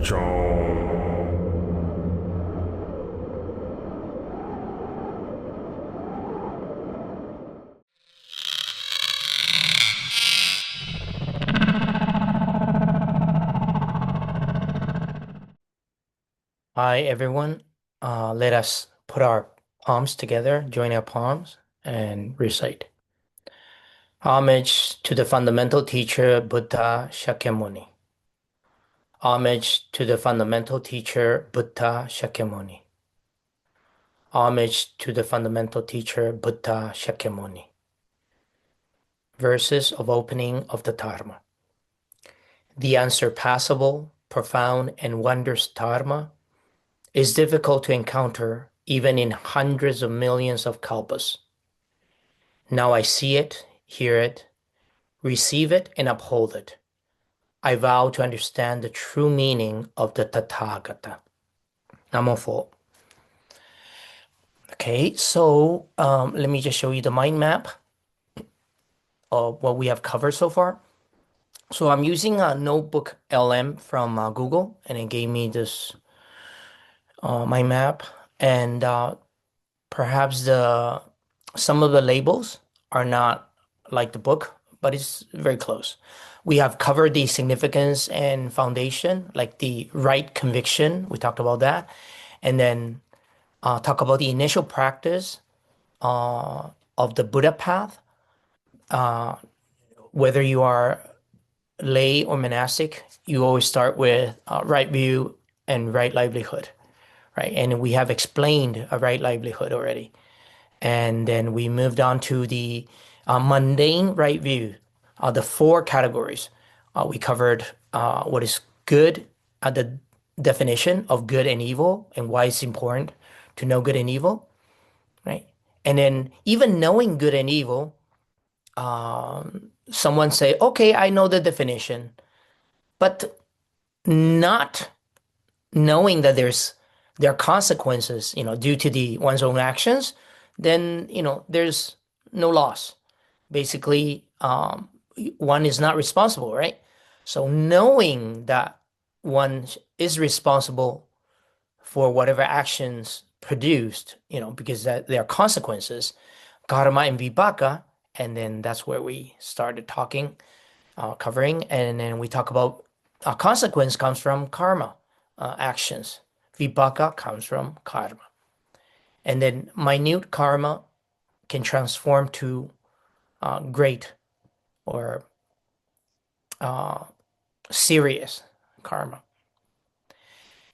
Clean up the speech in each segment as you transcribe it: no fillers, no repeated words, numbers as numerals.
Tzong. Hi, everyone. Let us put our palms together, join our palms, and recite. Homage to the fundamental teacher, Buddha Shakyamuni. Homage to the fundamental teacher, Buddha Shakyamuni. Homage to the fundamental teacher, Buddha Shakyamuni. Verses of opening of the Dharma. The unsurpassable, profound, and wondrous Dharma is difficult to encounter even in hundreds of millions of kalpas. Now I see it, hear it, receive it, and uphold it. I vow to understand the true meaning of the Tathagata. Namo Pho. Okay, so let me just show you the mind map of what we have covered so far. So I'm using a notebook LM from Google, and it gave me this mind map, and perhaps some of the labels are not like the book, but it's very close. We have covered the significance and foundation, like the right conviction. We talked about that. And then talk about the initial practice of the Buddha path, uh, whether you are lay or monastic, you always start with right view and right livelihood, right? And we have explained a right livelihood already. And then we moved on to the mundane right view, the four categories. We covered what is good, the definition of good and evil, and why it's important to know good and evil, right? And then even knowing good and evil, someone say, okay, I know the definition, but not knowing that there are consequences, due to one's own actions, then there's no loss. Basically, one is not responsible, right? So knowing that one is responsible for whatever actions produced, because there are consequences, karma and vipaka, and then that's where we started talking, covering, and then we talk about a consequence comes from karma, actions. Vipaka comes from karma. And then minute karma can transform to great or uh, serious karma.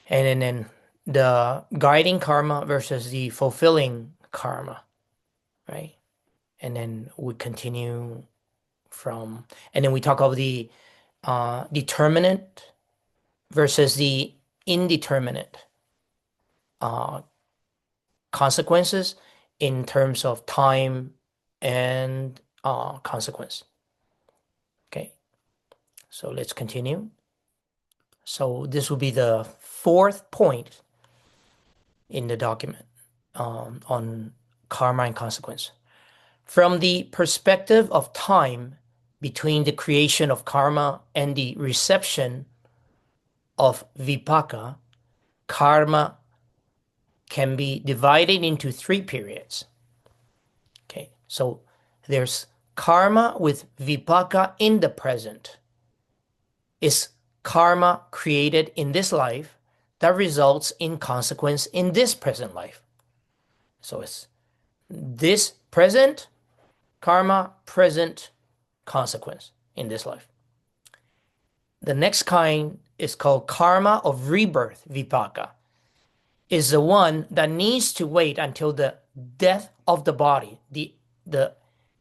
And then the guiding karma versus the fulfilling karma, right? And then we continue and then we talk about the determinate versus the indeterminate uh, consequences in terms of time and consequence. Okay, so let's continue. So this will be the fourth point in the document on karma and consequence. From the perspective of time between the creation of karma and the reception of vipaka, karma can be divided into three periods. Okay, so there's karma with vipaka in the present. Is karma created in this life that results in consequence in this present life? So it's this present karma, present consequence in this life. The next kind is called karma of rebirth, vipaka. Is the one that needs to wait until the death of the body, the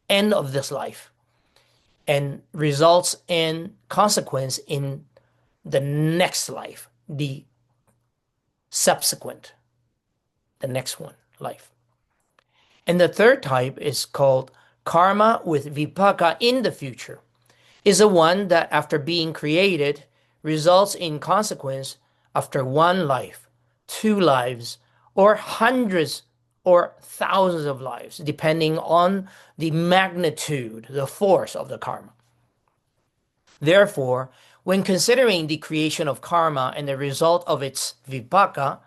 end of this life, and results in consequence in the next life, the subsequent, the next one, life. And the third type is called karma with vipaka in the future, is the one that after being created results in consequence after one life, two lives, or hundreds or thousands of lives, depending on the magnitude, the force of the karma. Therefore, when considering the creation of karma and the result of its vipāka,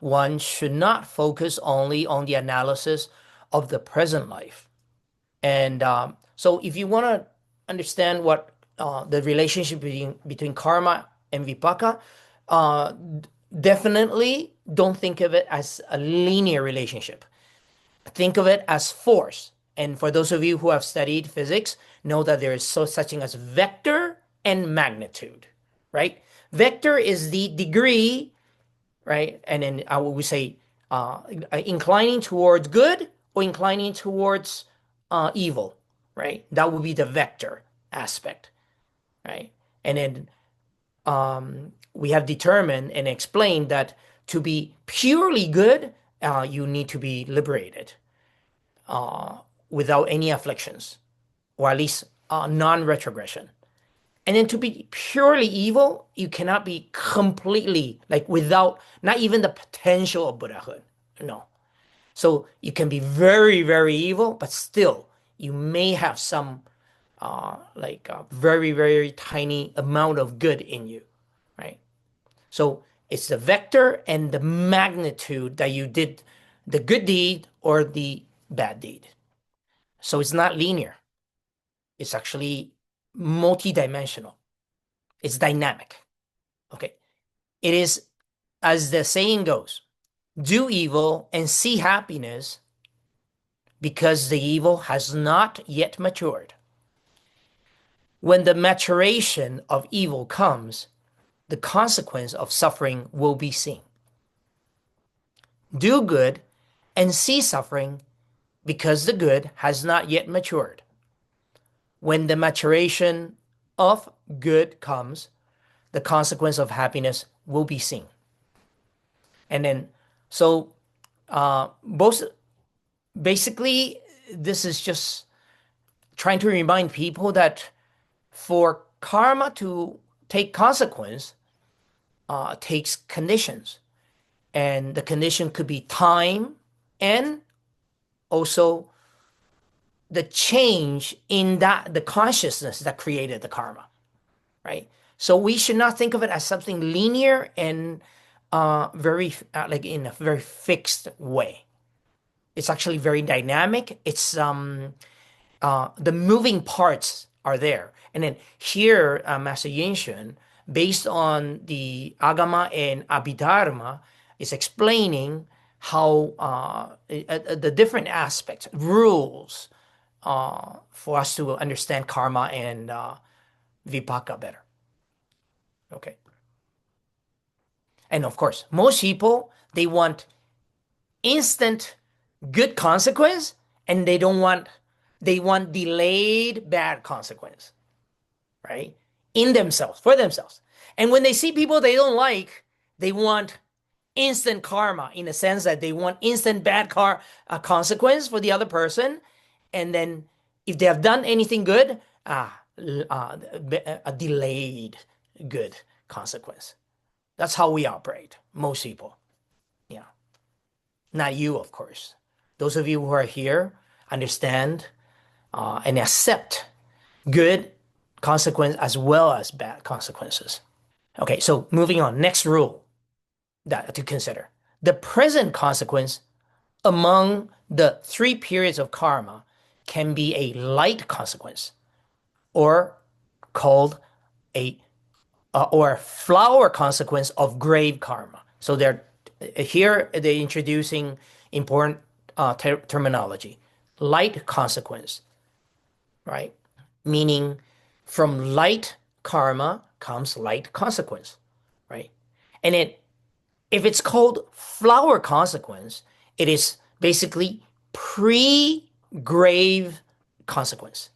one should not focus only on the analysis of the present life. And so if you want to understand what the relationship between karma and vipāka, definitely don't think of it as a linear relationship. Think of it as force. And for those of you who have studied physics, know that there is such thing as vector and magnitude, right? Vector is the degree, right? And then I would say inclining towards good or inclining towards evil, right? That would be the vector aspect, right? And then we have determined and explained that to be purely good, you need to be liberated without any afflictions, or at least non-retrogression. And then to be purely evil, you cannot be completely, like without, not even the potential of Buddhahood. No. So you can be very, very evil, but still, you may have some very, very tiny amount of good in you, right? So it's the vector and the magnitude that you did the good deed or the bad deed. So it's not linear. It's actually multidimensional. It's dynamic. Okay. It is, as the saying goes, do evil and see happiness because the evil has not yet matured. When the maturation of evil comes, the consequence of suffering will be seen. Do good and see suffering because the good has not yet matured. When the maturation of good comes, the consequence of happiness will be seen. And then, so basically, this is just trying to remind people that for karma to take consequence, takes conditions. And the condition could be time and also the change in the consciousness that created the karma, right? So we should not think of it as something linear and very like in a very fixed way. It's actually very dynamic. It's the moving parts are there. And then here, Master Yinshun, based on the Agama and Abhidharma, is explaining how the different aspects, rules, for us to understand karma and vipāka better. Okay. And of course, most people, they want instant good consequence, and they want delayed bad consequence, right? In themselves, for themselves. And when they see people they don't like, they want instant karma, in the sense that they want instant bad consequence for the other person. And then if they have done anything good, a delayed good consequence. That's how we operate, most people. Yeah. Not you, of course. Those of you who are here understand and accept good consequence as well as bad consequences. Okay, so moving on. Next rule to consider. The present consequence among the 3 periods of karma can be a light consequence, or called a flower consequence of grave karma. So they're introducing important terminology. Light consequence, right? Meaning from light karma comes light consequence, right? And if it's called flower consequence, it is basically pre-grave consequence,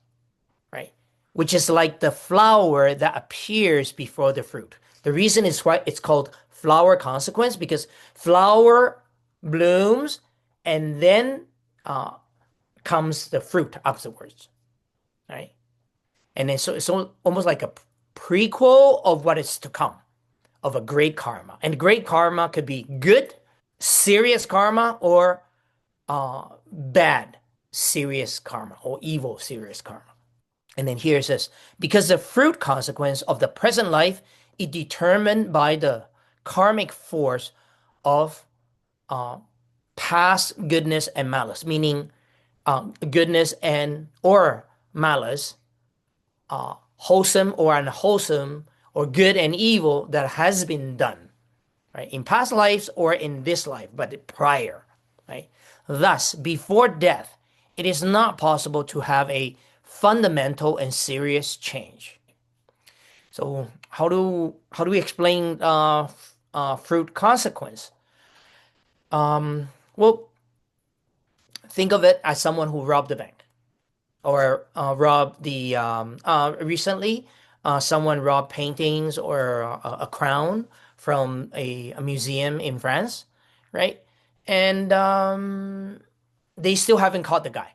right? Which is like the flower that appears before the fruit. The reason is why it's called flower consequence, because flower blooms and then comes the fruit afterwards, right? And then so it's almost like a prequel of what is to come, of a great karma. And great karma could be good, serious karma, or bad, serious karma, or evil, serious karma. And then here it says, because the fruit consequence of the present life is determined by the karmic force of past goodness and malice, meaning goodness and or malice, wholesome or unwholesome, or good and evil that has been done, right, in past lives or in this life, but prior, right? Thus, before death, it is not possible to have a fundamental and serious change. So, how do we explain fruit consequence? Well, think of it as someone who robbed the bank, or robbed the recently someone robbed paintings or a crown from a museum in France, right? And they still haven't caught the guy.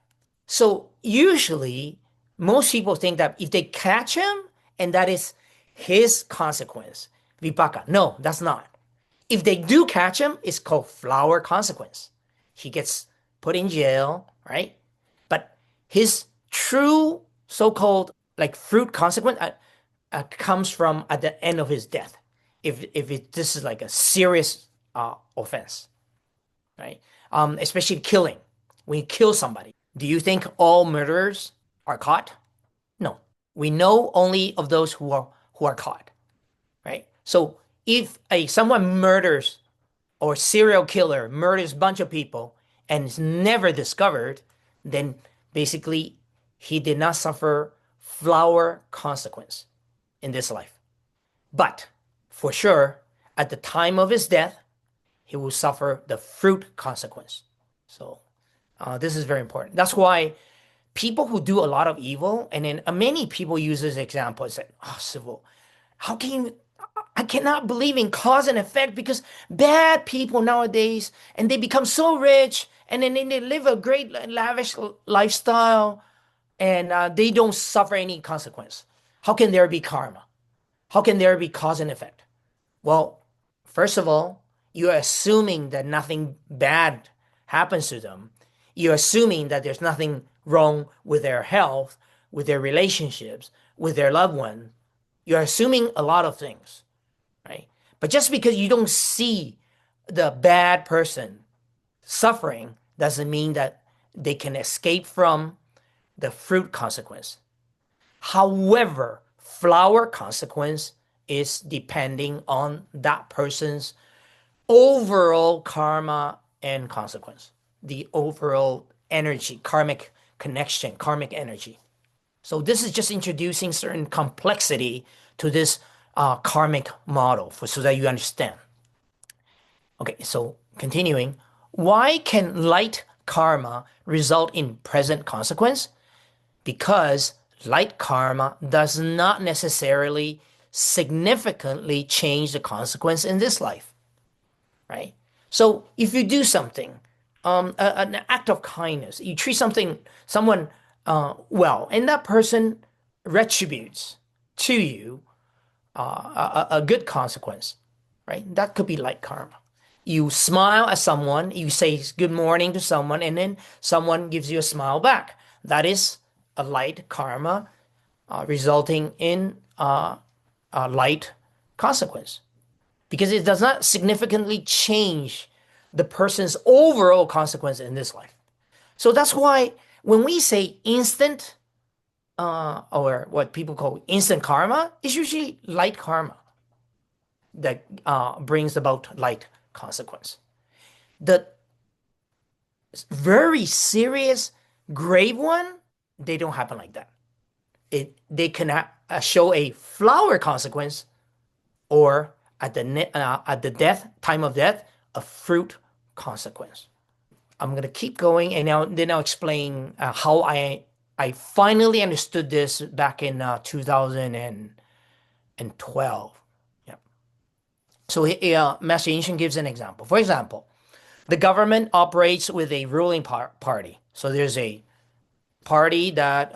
So usually, most people think that if they catch him, and that is his consequence, Vipāka. No, that's not. If they do catch him, it's called flower consequence. He gets put in jail, right? But his true so-called like fruit consequence comes from at the end of his death. If this is like a serious offense, right? Especially killing. When you kill somebody, do you think all murderers are caught? No. We know only of those who are caught, right? So if someone murders, or serial killer murders a bunch of people and is never discovered, then basically he did not suffer flower consequence in this life. But for sure, at the time of his death, he will suffer the fruit consequence. So this is very important. That's why people who do a lot of evil, and then many people use this example, say, oh, civil, how can you, I cannot believe in cause and effect, because bad people nowadays, and they become so rich, and then they live a great lavish lifestyle, and they don't suffer any consequence. How can there be karma? How can there be cause and effect? Well, first of all, you're assuming that nothing bad happens to them. You're assuming that there's nothing wrong with their health, with their relationships, with their loved one. You're assuming a lot of things, right? But just because you don't see the bad person suffering doesn't mean that they can escape from the fruit consequence. However, flower consequence is depending on that person's overall karma and consequence, the overall energy, karmic connection, karmic energy. So this is just introducing certain complexity to this karmic model so that you understand. Okay, so continuing, why can light karma result in present consequence? Because light karma does not necessarily significantly change the consequence in this life, right? So if you do something, an act of kindness, you treat someone well, and that person retributes to you a good consequence, right? That could be light karma. You smile at someone, you say good morning to someone, and then someone gives you a smile back. That is a light karma resulting in a light consequence, because it does not significantly change the person's overall consequence in this life. So that's why when we say instant, or what people call instant karma, it's usually light karma that brings about light consequence. The very serious, grave one, they don't happen like that. They can show a flower consequence, or at the time of death, a fruit consequence. I'm gonna keep going, and then I'll explain how I finally understood this back in 2012. Yeah. So Master Yinshun gives an example. For example, the government operates with a ruling party. So there's a party that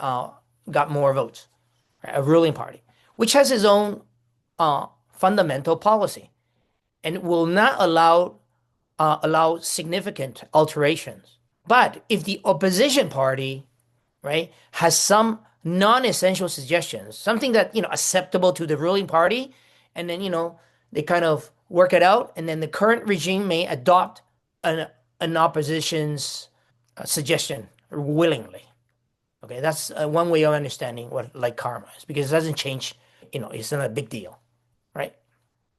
got more votes, right? A ruling party, which has its own fundamental policy, and will not allow significant alterations. But if the opposition party, right, has some non-essential suggestions, something that, acceptable to the ruling party, and then, they kind of work it out, and then the current regime may adopt an opposition's suggestion willingly. Okay, that's one way of understanding what like karma is, because it doesn't change, it's not a big deal, right?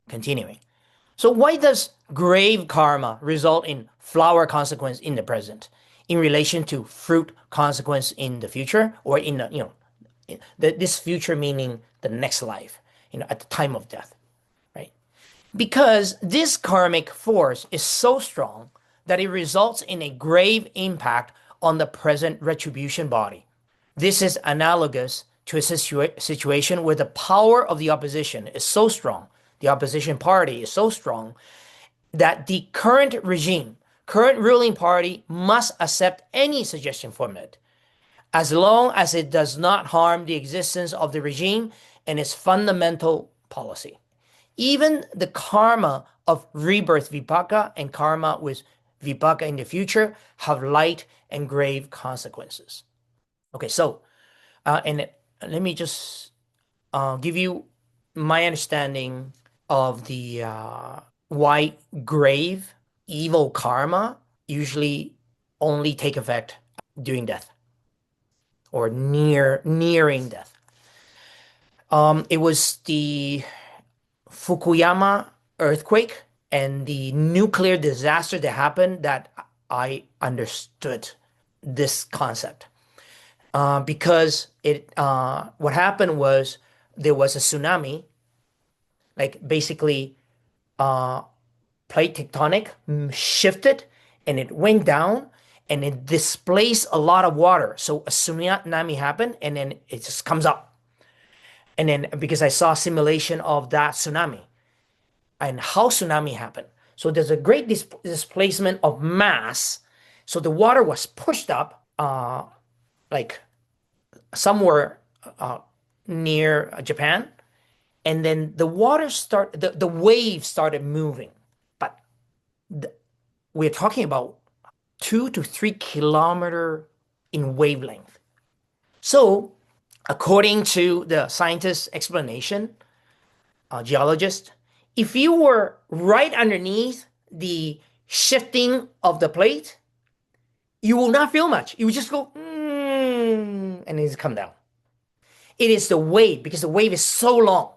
Continuing. So why does grave karma result in flower consequence in the present in relation to fruit consequence in the future, or in the, this future meaning the next life, at the time of death, right? Because this karmic force is so strong that it results in a grave impact on the present retribution body. This is analogous to a situation where the power of the opposition is so strong, the opposition party is so strong, that the current regime, current ruling party must accept any suggestion from it, as long as it does not harm the existence of the regime and its fundamental policy. Even the karma of rebirth Vipāka and karma with Vipāka in the future have light and grave consequences. Okay, so, and let me just give you my understanding of the why grave evil karma usually only take effect during death or nearing death. It was the Fukuyama earthquake and the nuclear disaster that happened that I understood this concept. Because what happened was there was a tsunami, like basically plate tectonic shifted and it went down and it displaced a lot of water. So a tsunami happened and then it just comes up. And then because I saw a simulation of that tsunami and how tsunami happened. So there's a great displacement of mass. So the water was pushed up like somewhere near Japan. And then the waves started moving. But we're talking about 2 to 3 kilometers in wavelength. So according to the scientist's explanation, geologist, if you were right underneath the shifting of the plate, you will not feel much. You will just go, and then it's come down. It is the wave, because the wave is so long.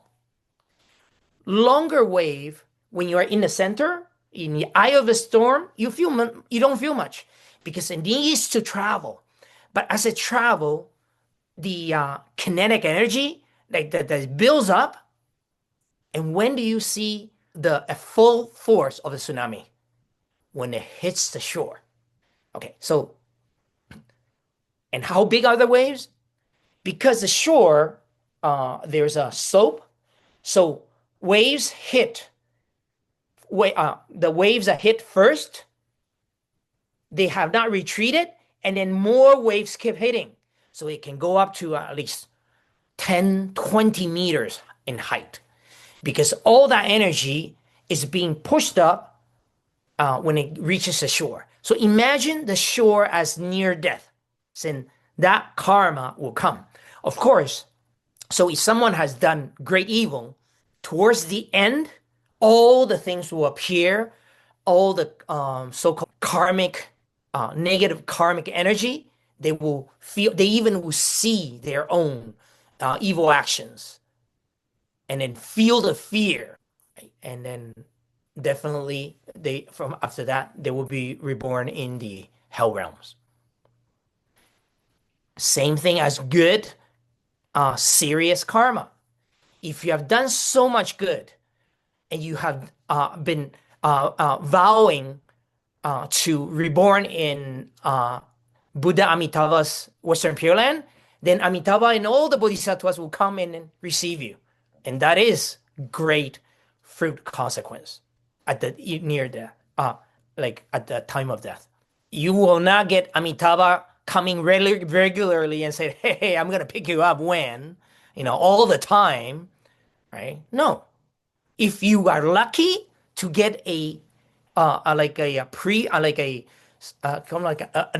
Longer wave, when you are in the center, in the eye of the storm, you don't feel much because it needs to travel. But as it travels, the kinetic energy that builds up. And when do you see the full force of the tsunami? When it hits the shore. Okay, so, and how big are the waves? Because the shore, there's a slope, so waves hit. The waves that hit first, they have not retreated, and then more waves keep hitting. So it can go up to at least 10, 20 meters in height, because all that energy is being pushed up when it reaches the shore. So imagine the shore as near death, then that karma will come. Of course, so if someone has done great evil, towards the end, all the things will appear, all the so-called karmic, negative karmic energy, they will feel, they even will see their own evil actions and then feel the fear. Right? And then definitely from after that, they will be reborn in the hell realms. Same thing as good, serious karma. If you have done so much good and you have been vowing to reborn in Buddha Amitabha's Western Pure Land, then Amitabha and all the bodhisattvas will come in and receive you. And that is great fruit consequence at the near death, like at the time of death. You will not get Amitabha coming regularly and say, hey, I'm going to pick you up when, all the time, right? No. If you are lucky to get an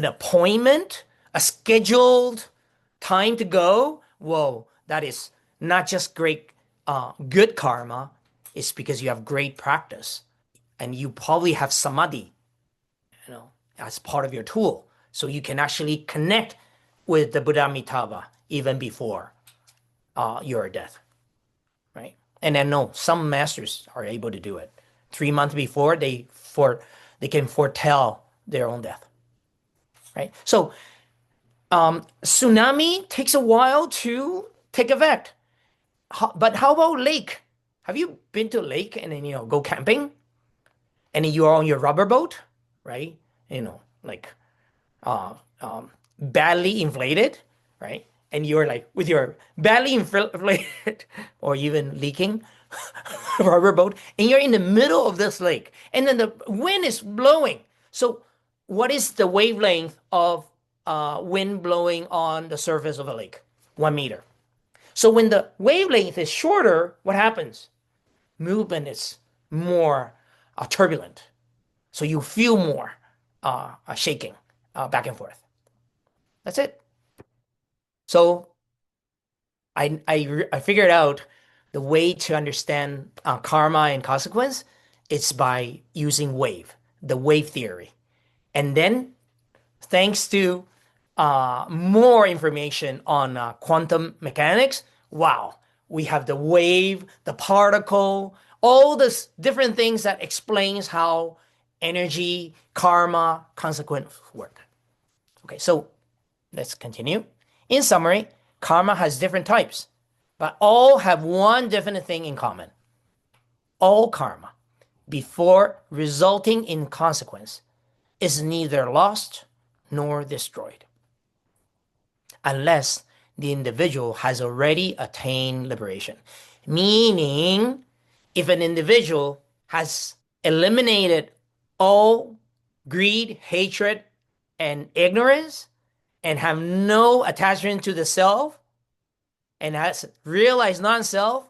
appointment, a scheduled time to go, whoa, that is not just great, good karma. It's because you have great practice, and you probably have samadhi, as part of your tool, so you can actually connect with the Buddha Amitabha even before your death, right? And then no, some masters are able to do it 3 months before they can foretell their own death, right? So tsunami takes a while to take effect. But how about lake? Have you been to a lake and then go camping, and then you are on your rubber boat, right? Like badly inflated, right? And you're like with your badly inflated or even leaking rubber boat, and you're in the middle of this lake, and then the wind is blowing. So what is the wavelength of wind blowing on the surface of a lake? 1 meter. So when the wavelength is shorter, what happens? Movement is more turbulent. So you feel more shaking back and forth. That's it. So I figured out the way to understand karma and consequence. It's by using the wave theory. And then thanks to more information on quantum mechanics, wow, we have the wave, the particle, all this different things that explains how energy, karma, consequence work. Okay, so let's continue. In summary, karma has different types, but all have one definite thing in common. All karma, before resulting in consequence, is neither lost nor destroyed, unless the individual has already attained liberation. Meaning, if an individual has eliminated all greed, hatred, and ignorance, and have no attachment to the self, and has realized non-self,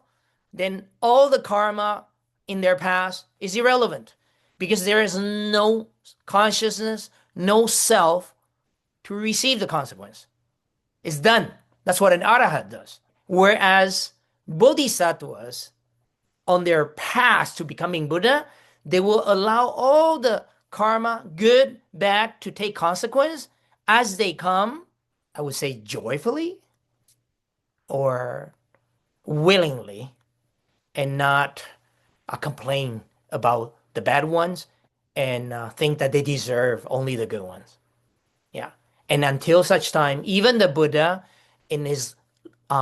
then all the karma in their past is irrelevant, because there is no consciousness, no self to receive the consequence. It's done. That's what an arahat does. Whereas bodhisattvas, on their path to becoming Buddha, they will allow all the karma, good, bad, to take consequence as they come, I would say joyfully or willingly, and not complain about the bad ones and think that they deserve only the good ones. Yeah. And until such time, even the Buddha in his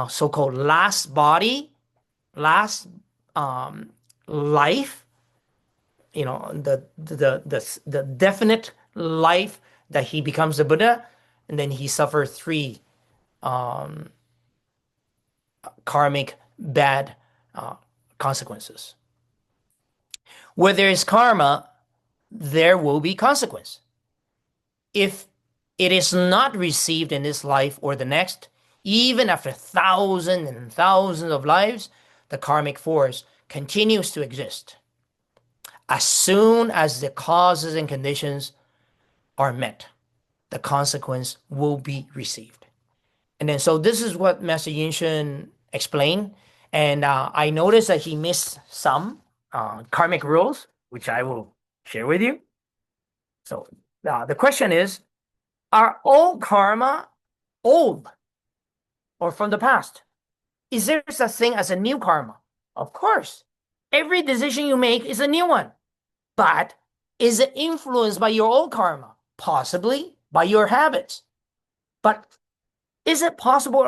so-called last body, last life, the definite life that he becomes the Buddha, and then he suffers 3 karmic bad consequences. Where there is karma, there will be consequence. If it is not received in this life or the next, even after thousands and thousands of lives, the karmic force continues to exist. As soon as the causes and conditions are met, the consequence will be received. And then, so this is what Master Yinshun explained. And I noticed that he missed some karmic rules, which I will share with you. So the question is, are all karma old or from the past? Is there such thing as a new karma? Of course. Every decision you make is a new one. But is it influenced by your old karma? Possibly by your habits. But is it possible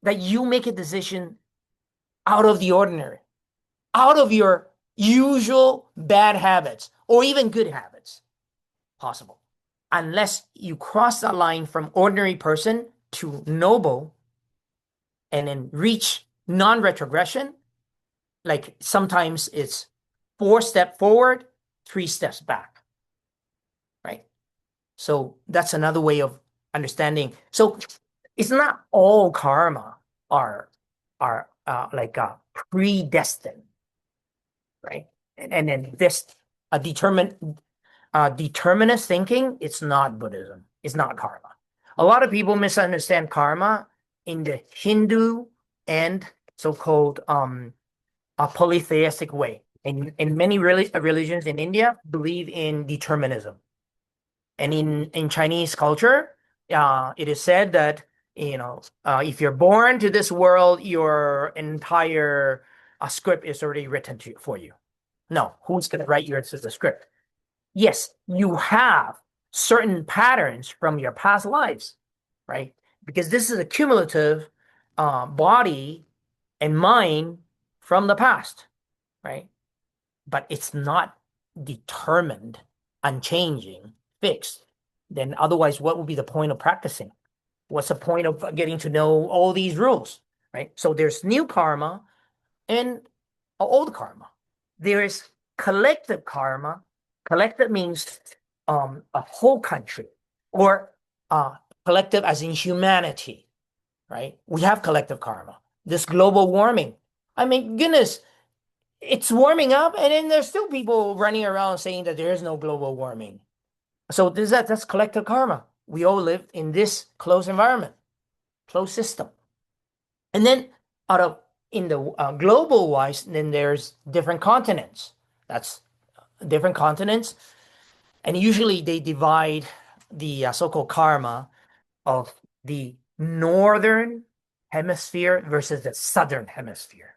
that you make a decision out of the ordinary, out of your usual bad habits or even good habits? Possible. Unless you cross that line from ordinary person to noble and then reach non-retrogression, like sometimes it's 4 steps forward, 3 steps back, right? So that's another way of understanding. So it's not all karma are predestined, right? And then this determinist thinking, it's not Buddhism. It's not karma. A lot of people misunderstand karma in the Hindu and so-called a polytheistic way. And many religions in India believe in determinism. And in Chinese culture, it is said that, if you're born to this world, your entire script is already written for you. No, who's going to write your the script? Yes, you have certain patterns from your past lives, right? Because this is a cumulative body and mind from the past, right? But it's not determined, unchanging, fixed. Then otherwise, what would be the point of practicing? What's the point of getting to know all these rules, right? So there's new karma and old karma. There is collective karma. Collective means a whole country, or collective as in humanity, right? We have collective karma. This global warming. I mean, goodness, it's warming up, and then there's still people running around saying that there is no global warming. So that's collective karma. We all live in this closed environment, closed system. And then in the global wise, then there's different continents. That's different continents. And usually they divide the so-called karma of the northern hemisphere versus the southern hemisphere.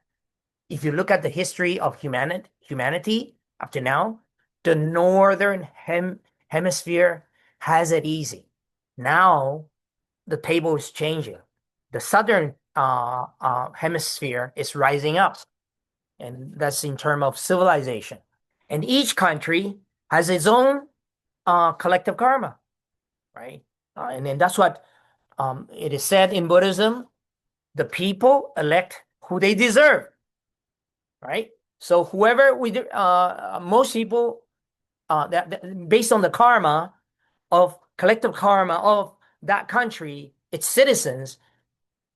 If you look at the history of humanity up to now, the northern hemisphere has it easy. Now the table is changing. The southern hemisphere is rising up, and that's in terms of civilization. And each country has its own collective karma, right? And then that's what it is said in Buddhism: the people elect who they deserve, right? So whoever we do, most people that based on the karma of collective karma of that country, its citizens,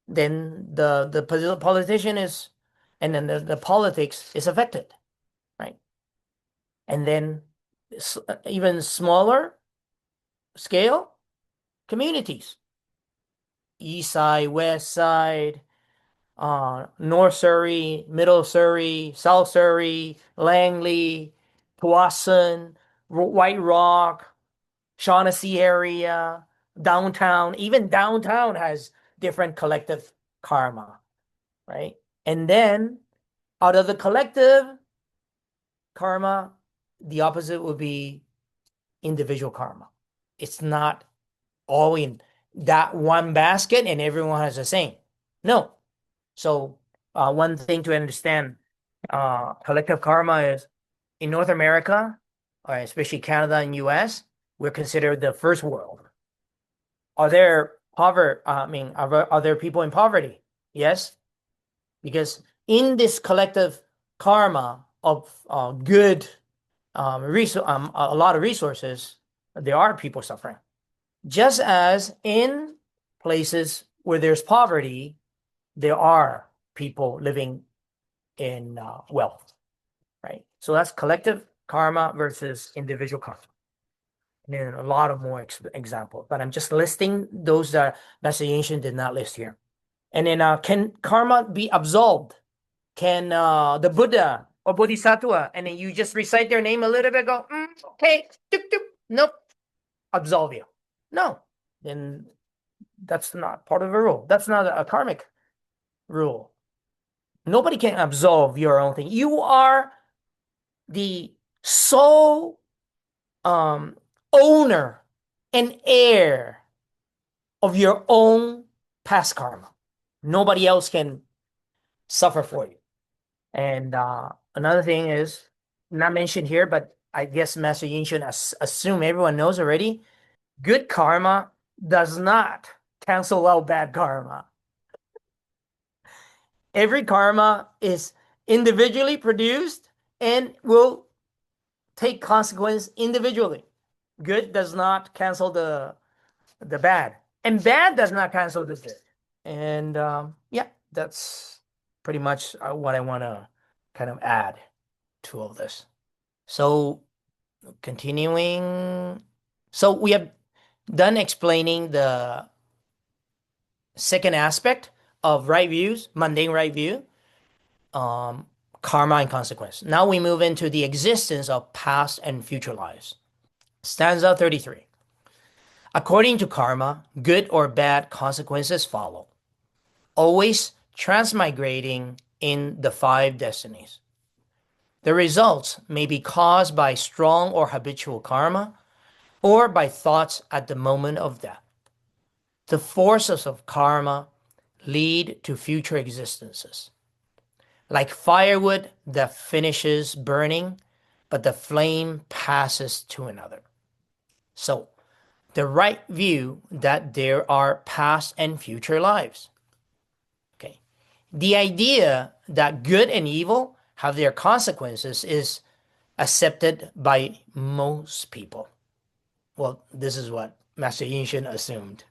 then the politician is, and then the politics is affected, right? And then even smaller scale communities, east side, west side, North Surrey, Middle Surrey, South Surrey, Langley, Powassan, White Rock, Shaughnessy area, downtown. Even downtown has different collective karma, right? And then out of the collective karma, the opposite would be individual karma. It's not all in that one basket and everyone has the same. No. So one thing to understand, collective karma is in North America, or especially Canada and US, we're considered the first world. Are there are there people in poverty? Yes, because in this collective karma of good a lot of resources, there are people suffering. Just as in places where there's poverty, there are people living in wealth, right? So that's collective karma versus individual karma. And then a lot of more examples, but I'm just listing those that Master Yinshun did not list here. And then can karma be absolved? Can the Buddha or Bodhisattva, and then you just recite their name a little bit, go, okay, nope, absolve you. No, then that's not part of a rule. That's not a karmic rule. Nobody can absolve your own thing. You are the sole owner and heir of your own past karma. Nobody else can suffer for you. And another thing is not mentioned here, but I guess Master Yinshun assume everyone knows already. Good karma does not cancel out bad karma. Every karma is individually produced and will take consequence individually. Good does not cancel the bad, and bad does not cancel the good. And yeah, that's pretty much what I want to kind of add to all this. So continuing, so we have done explaining the second aspect of right views, mundane right view, karma and consequence. Now we move into the existence of past and future lives. Stanza 33. According to karma, good or bad consequences follow, always transmigrating in the five destinies. The results may be caused by strong or habitual karma, or by thoughts at the moment of death. The forces of karma lead to future existences. Like firewood that finishes burning, but the flame passes to another. So, the right view that there are past and future lives. Okay. The idea that good and evil have their consequences is accepted by most people. Well, this is what Master Yinshun assumed.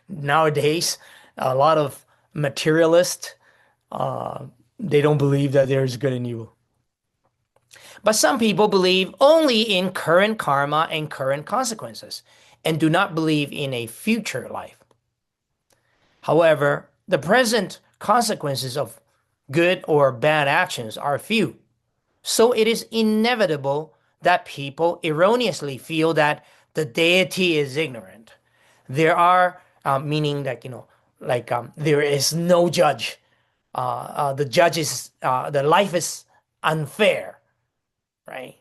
Nowadays, a lot of materialists, they don't believe that there's good and evil. But some people believe only in current karma and current consequences, and do not believe in a future life. However, the present consequences of good or bad actions are few, so it is inevitable that people erroneously feel that the deity is ignorant. There are, meaning that, there is no judge. The judge is, the life is unfair, right?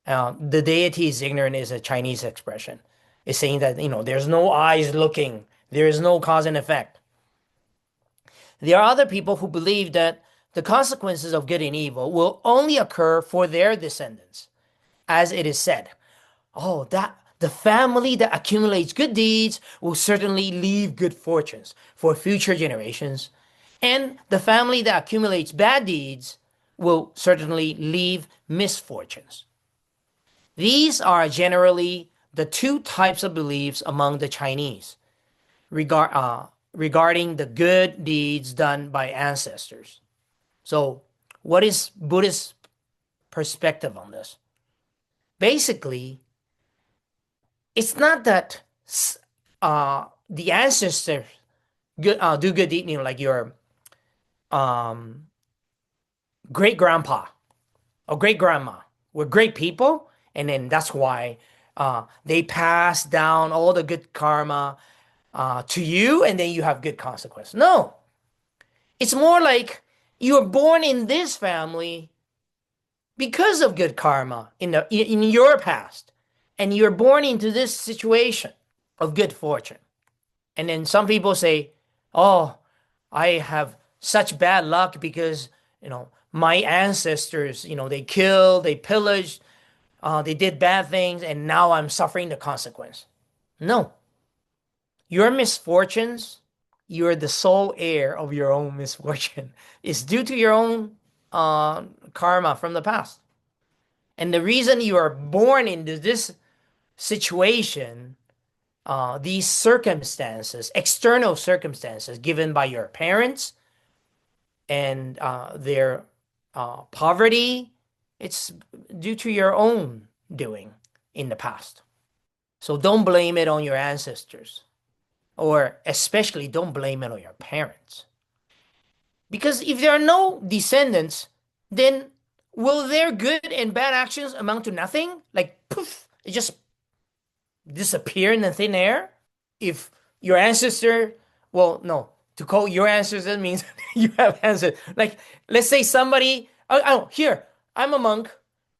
The deity is ignorant is a Chinese expression. It's saying that, there's no eyes looking, there is no cause and effect. There are other people who believe that the consequences of good and evil will only occur for their descendants. As it is said, that the family that accumulates good deeds will certainly leave good fortunes for future generations, and the family that accumulates bad deeds will certainly leave misfortunes. These are generally the two types of beliefs among the Chinese regarding the good deeds done by ancestors. So, what is Buddhist perspective on this? Basically, it's not that the ancestors do good deeds, like your great grandpa or great grandma were great people, and then that's why they pass down all the good karma to you, and then you have good consequence. No, it's more like you were born in this family because of good karma in your past, and you're born into this situation of good fortune. And then some people say, "Oh, I have such bad luck because my ancestors, they killed, they pillaged, they did bad things, and now I'm suffering the consequence." No, your misfortunes, you're the sole heir of your own misfortune. It's due to your own karma from the past. And the reason you are born into this situation, these circumstances, external circumstances given by your parents and their poverty, it's due to your own doing in the past. So don't blame it on your ancestors, or especially don't blame it on your parents. Because if there are no descendants, then will their good and bad actions amount to nothing? Like, poof, it just disappear in the thin air? If your ancestor, well, no, to call your ancestor means you have ancestors. Like, let's say somebody, here, I'm a monk.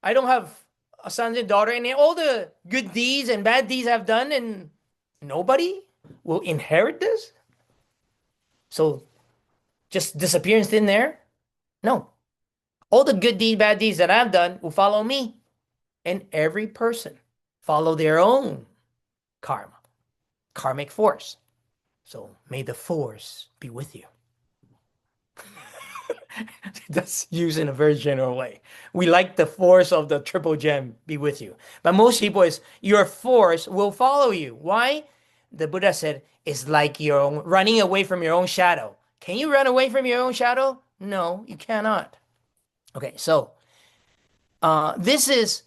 I don't have a son and daughter, and all the good deeds and bad deeds I've done, and nobody will inherit this? So just disappear in thin air? No. All the good deeds, bad deeds that I've done will follow me. And every person follow their own karma, karmic force. So may the force be with you. That's used in a very general way. We like the force of the triple gem be with you. But most people is your force will follow you. Why? The Buddha said it's like your own, running away from your own shadow. Can you run away from your own shadow? No, you cannot. Okay, so this,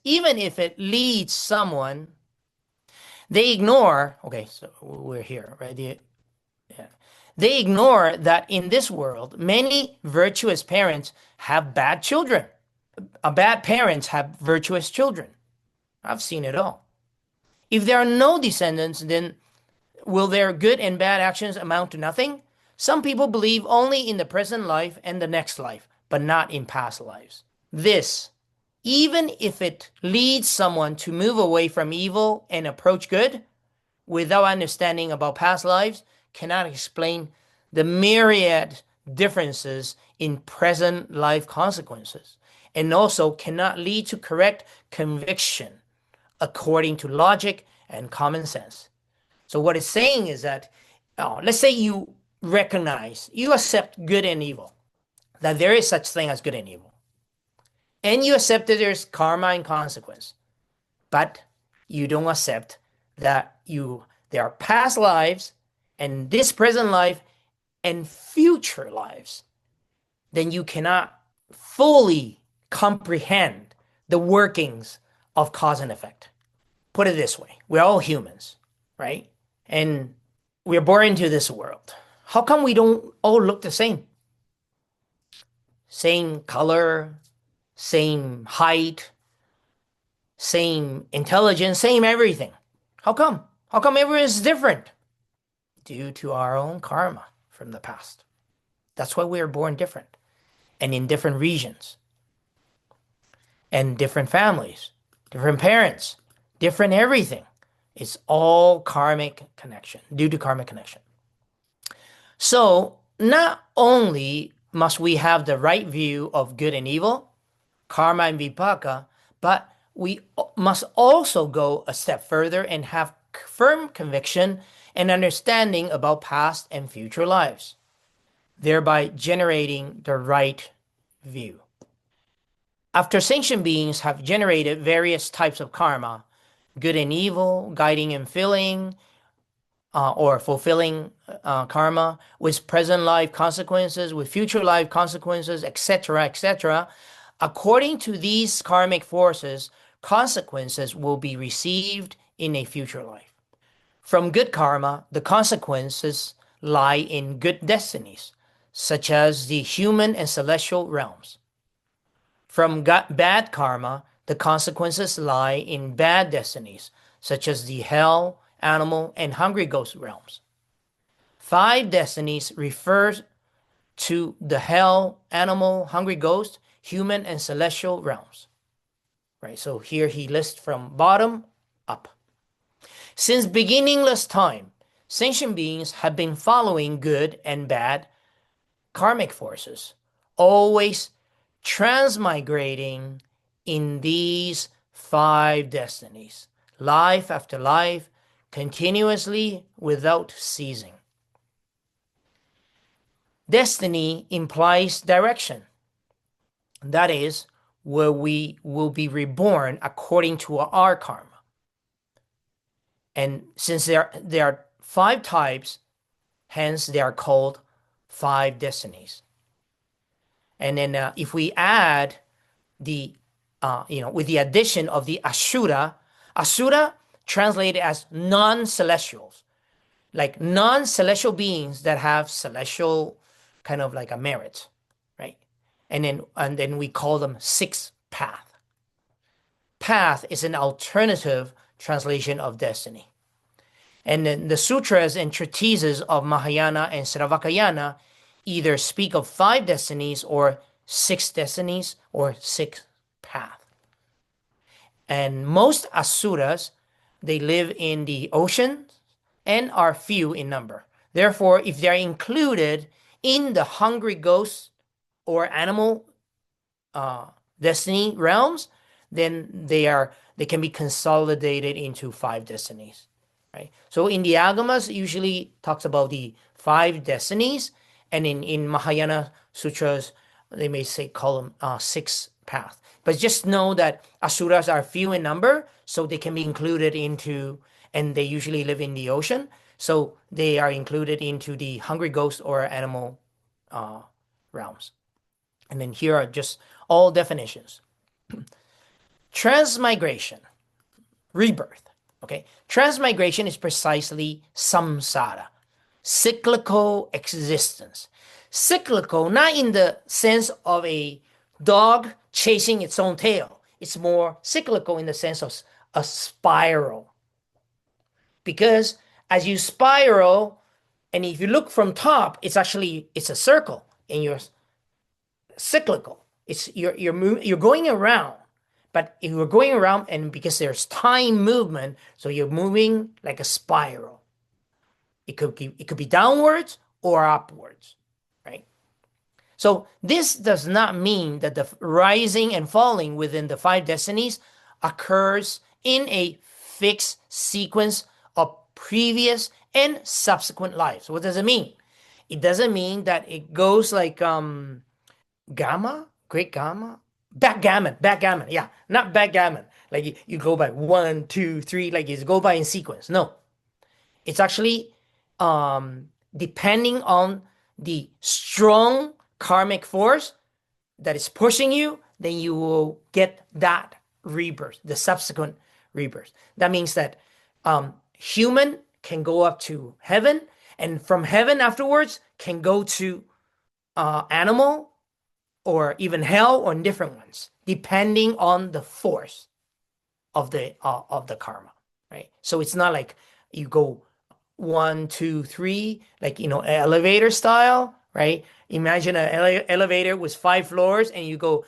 even if it leads someone, They ignore, okay, so we're here, right? Yeah. They ignore that in this world, many virtuous parents have bad children. Bad parents have virtuous children. I've seen it all. If there are no descendants, then will their good and bad actions amount to nothing? Some people believe only in the present life and the next life, but not in past lives. This, even if it leads someone to move away from evil and approach good, without understanding about past lives, cannot explain the myriad differences in present life consequences, and also cannot lead to correct conviction according to logic and common sense. So what it's saying is that, let's say you recognize, you accept good and evil, that there is such thing as good and evil, and you accept that there's karma and consequence, but you don't accept that there are past lives and this present life and future lives, then you cannot fully comprehend the workings of cause and effect. Put it this way, we're all humans, right? And we're born into this world. How come we don't all look the same? Same color, same height, same intelligence, same everything. How come? How come everyone is different? Due to our own karma from the past. That's why we are born different and in different regions and different families, different parents, different everything. It's all karmic connection, due to karmic connection. So not only must we have the right view of good and evil, karma and vipāka, but we must also go a step further and have firm conviction and understanding about past and future lives, thereby generating the right view. After sentient beings have generated various types of karma, good and evil, guiding and filling, or fulfilling karma, with present life consequences, with future life consequences, etc., etc., according to these karmic forces, consequences will be received in a future life. From good karma, the consequences lie in good destinies, such as the human and celestial realms. From bad karma, the consequences lie in bad destinies, such as the hell, animal, and hungry ghost realms. 5 destinies refers to the hell, animal, hungry ghost, human, and celestial realms. Right, so here he lists from bottom up. Since beginningless time, sentient beings have been following good and bad karmic forces, always transmigrating in these 5 destinies, life after life, continuously without ceasing. Destiny implies direction. That is, where we will be reborn according to our karma. And since there are 5 types, hence they are called 5 destinies. And then if we add the, with the addition of the asura translated as non-celestials, like non-celestial beings that have celestial kind of like a merit, right? And then we call them 6th path. Path is an alternative translation of destiny. And then the sutras and treatises of Mahayana and Sravakayana either speak of 5 destinies or 6 destinies or 6th path. And most asuras, they live in the ocean and are few in number. Therefore, if they are included in the hungry ghost or animal destiny realms, then they can be consolidated into 5 destinies. Right? So in the Agamas, usually talks about the 5 destinies, and in Mahayana sutras, they may call them 6th path. But just know that asuras are few in number, so they can be included into, and they usually live in the ocean, so they are included into the hungry ghost or animal realms. And then here are just all definitions. Transmigration, rebirth. Okay, transmigration is precisely samsara, cyclical existence. Cyclical, not in the sense of a dog chasing its own tail. It's more cyclical in the sense of a spiral. Because as you spiral, and if you look from top, it's a circle, and you're cyclical. You're going around, but if you're going around, and because there's time movement, so you're moving like a spiral. It could be downwards or upwards, right? So this does not mean that the rising and falling within the five destinies occurs in a fixed sequence of previous and subsequent lives. What does it mean? It doesn't mean that it goes like gamma, great gamma, backgammon, yeah, not backgammon. Like you go by 1, 2, 3, like you go by in sequence. No, it's actually depending on the strong karmic force that is pushing you, then you will get that rebirth, the subsequent rebirth. That means that human can go up to heaven, and from heaven afterwards can go to animal or even hell, or different ones, depending on the force of the karma, right? So it's not like you go 1, 2, 3, like elevator style, right? Imagine an elevator with 5 floors, and you go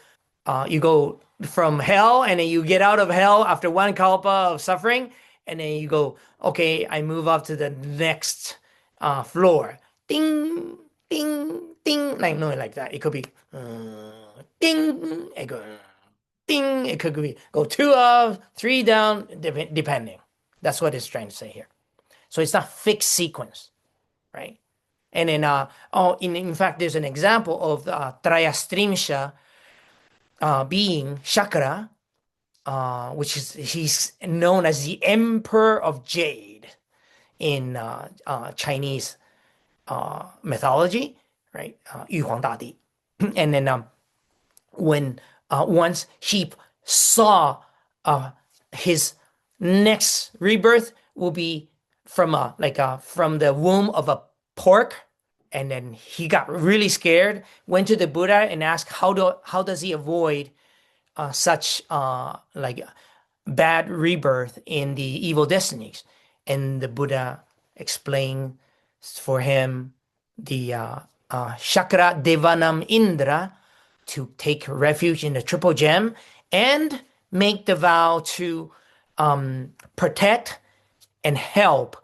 from hell, and then you get out of hell after one kalpa of suffering, and then you go, okay, I move up to the next floor. Ding, ding, ding, like that. It could be ding, it goes ding. It could be go 2 up, 3 down, depending. That's what it's trying to say here. So it's not fixed sequence, right? And then, in fact, there's an example of Trayastrimsha being Shakra, which he's known as the Emperor of Jade in Chinese mythology, right? Yu Huang Dadi. And then when once he saw his next rebirth will be from from the womb of a pork, and then he got really scared, went to the Buddha and asked how does he avoid such bad rebirth in the evil destinies. And the Buddha explained for him the Chakra Devanam Indra, to take refuge in the triple gem and make the vow to protect and help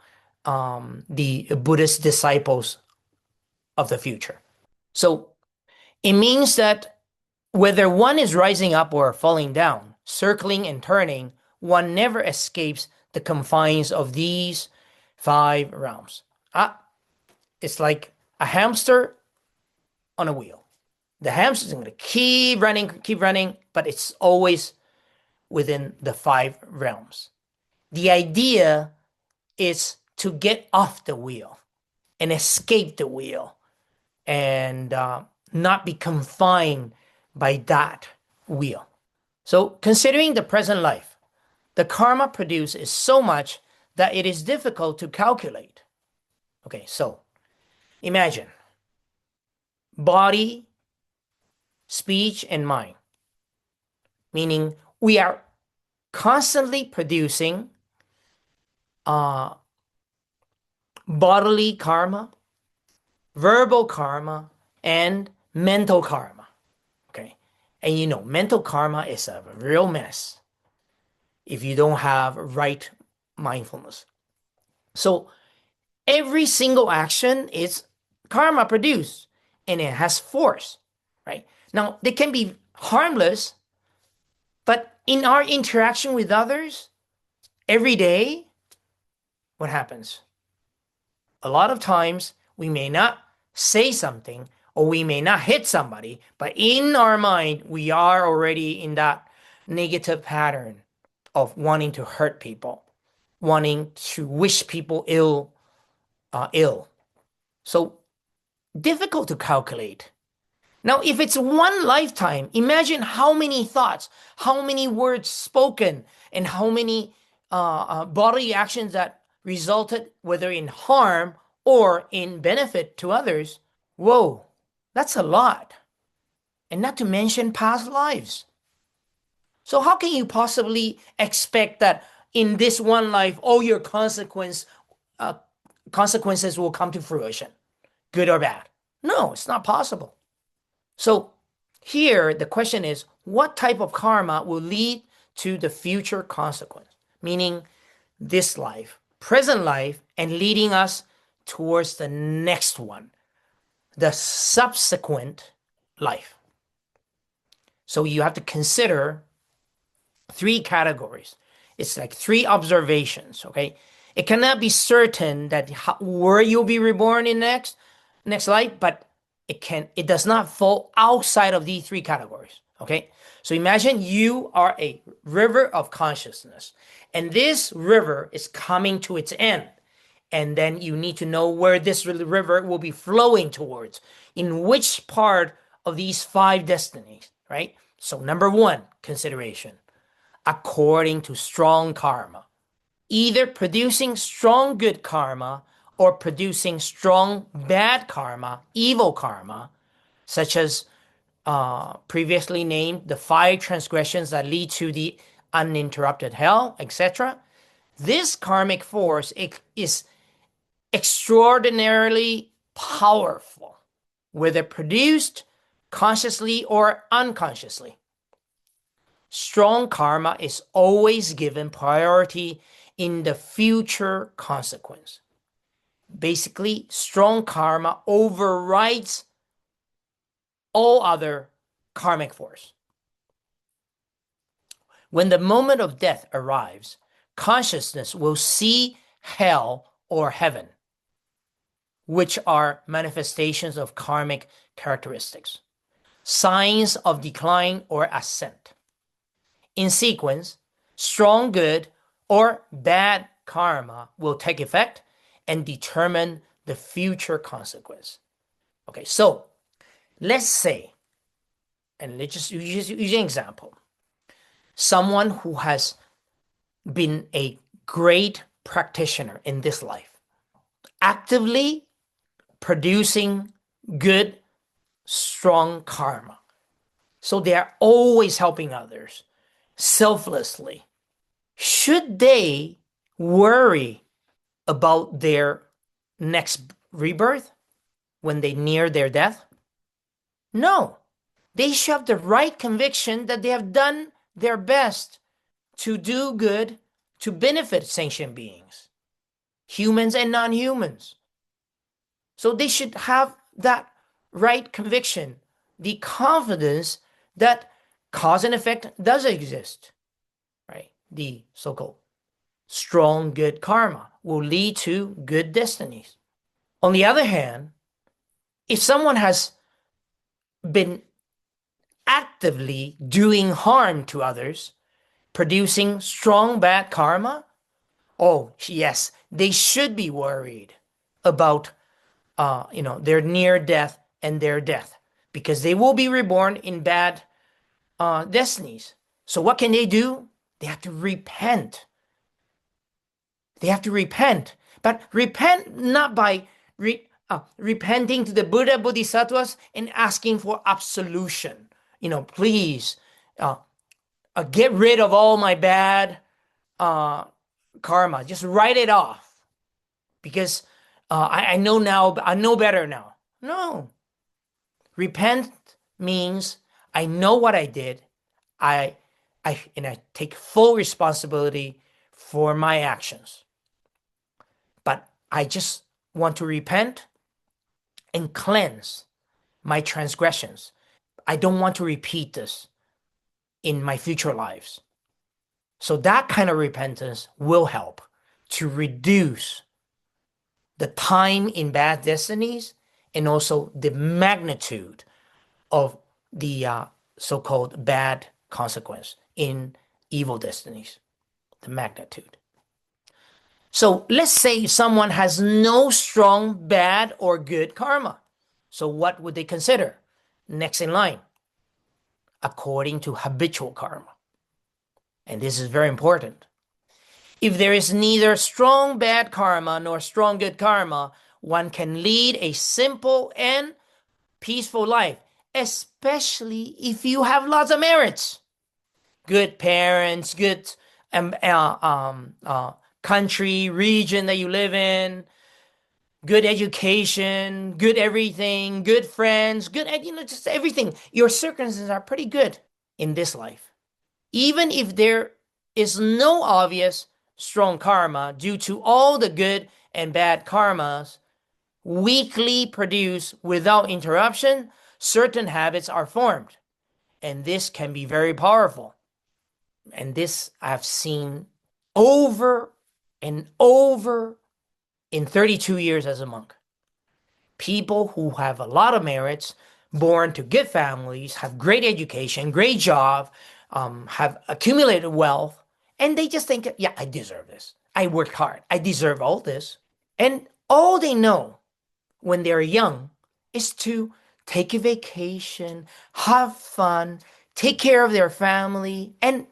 the Buddhist disciples of the future. So it means that whether one is rising up or falling down, circling and turning, one never escapes the confines of these 5 realms. It's like a hamster on a wheel. The hamster is going to keep running, but it's always within the 5 realms. The idea is to get off the wheel and escape the wheel, and not be confined by that wheel. So considering the present life, the karma produced is so much that it is difficult to calculate. Okay, so imagine body, speech, and mind, meaning we are constantly producing bodily karma, verbal karma, and mental karma. Okay, and mental karma is a real mess if you don't have right mindfulness. So every single action is karma produced, and it has force, right? Now, they can be harmless, but in our interaction with others every day, what happens? A lot of times we may not say something, or we may not hit somebody, but in our mind, we are already in that negative pattern of wanting to hurt people, wanting to wish people ill. So difficult to calculate. Now, if it's one lifetime, imagine how many thoughts, how many words spoken, and how many bodily actions that resulted whether in harm or in benefit to others, whoa, that's a lot. And not to mention past lives. So how can you possibly expect that in this one life, all your consequences will come to fruition, good or bad? No, it's not possible. So here, the question is, what type of karma will lead to the future consequence? Meaning this life, present life, and leading us towards the next one, the subsequent life. So you have to consider 3 categories. It's like 3 observations, okay? It cannot be certain that where you'll be reborn in next life, but it does not fall outside of these 3 categories, okay? So imagine you are a river of consciousness, and this river is coming to its end. And then you need to know where this river will be flowing towards, in which part of these 5 destinies, right? So number 1 consideration, according to strong karma, either producing strong good karma or producing strong bad karma, evil karma, such as previously named the 5 transgressions that lead to the uninterrupted hell, etc. This karmic force is extraordinarily powerful, whether produced consciously or unconsciously. Strong karma is always given priority in the future consequence. Basically, strong karma overrides all other karmic force. When the moment of death arrives, consciousness will see hell or heaven, which are manifestations of karmic characteristics, signs of decline or ascent. In sequence, strong good or bad karma will take effect and determine the future consequence. Okay, so let's say, and let's just use an example, someone who has been a great practitioner in this life, actively producing good, strong karma. So they are always helping others selflessly. Should they worry about their next rebirth when they near their death? No. They should have the right conviction that they have done their best to do good, to benefit sentient beings, humans and non-humans. So they should have that right conviction, the confidence that cause and effect does exist, right? The so-called strong good karma will lead to good destinies. On the other hand, if someone has been actively doing harm to others, producing strong bad karma, oh yes, they should be worried about their near death and their death, because they will be reborn in bad destinies. So what can they do? They have to repent. They have to repent, but repent not by repenting to the Buddha Bodhisattvas and asking for absolution. Please get rid of all my bad karma. Just write it off, because I know now. I know better now. No. Repent means I know what I did. I take full responsibility for my actions. But I just want to repent and cleanse my transgressions. I don't want to repeat this in my future lives. So that kind of repentance will help to reduce the time in bad destinies and also the magnitude of the so-called bad consequence in evil destinies, the magnitude. So let's say someone has no strong bad or good karma. So what would they consider? Next in line, according to habitual karma. And this is very important. If there is neither strong bad karma nor strong good karma, one can lead a simple and peaceful life, especially if you have lots of merits. Good parents, good um, uh, um, uh, country, region that you live in, good education, good everything, good friends, good, just everything. Your circumstances are pretty good in this life. Even if there is no obvious strong karma due to all the good and bad karmas weekly produced without interruption, certain habits are formed. And this can be very powerful. And this I've seen over and over in 32 years as a monk. People who have a lot of merits, born to good families, have great education, great job, have accumulated wealth, and they just think, yeah, I deserve this. I worked hard. I deserve all this. And all they know when they're young is to take a vacation, have fun, take care of their family. And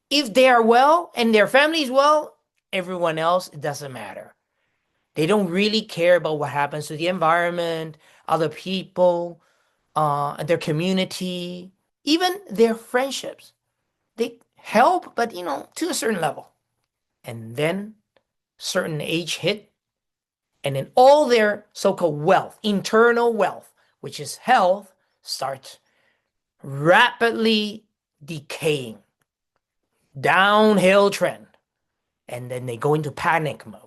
if they are well and their family is well, everyone else, it doesn't matter. They don't really care about what happens to the environment, other people, their community, even their friendships. They help, but to a certain level. And then certain age hit, and then all their so-called wealth, internal wealth, which is health, starts rapidly decaying, downhill trend. And then they go into panic mode.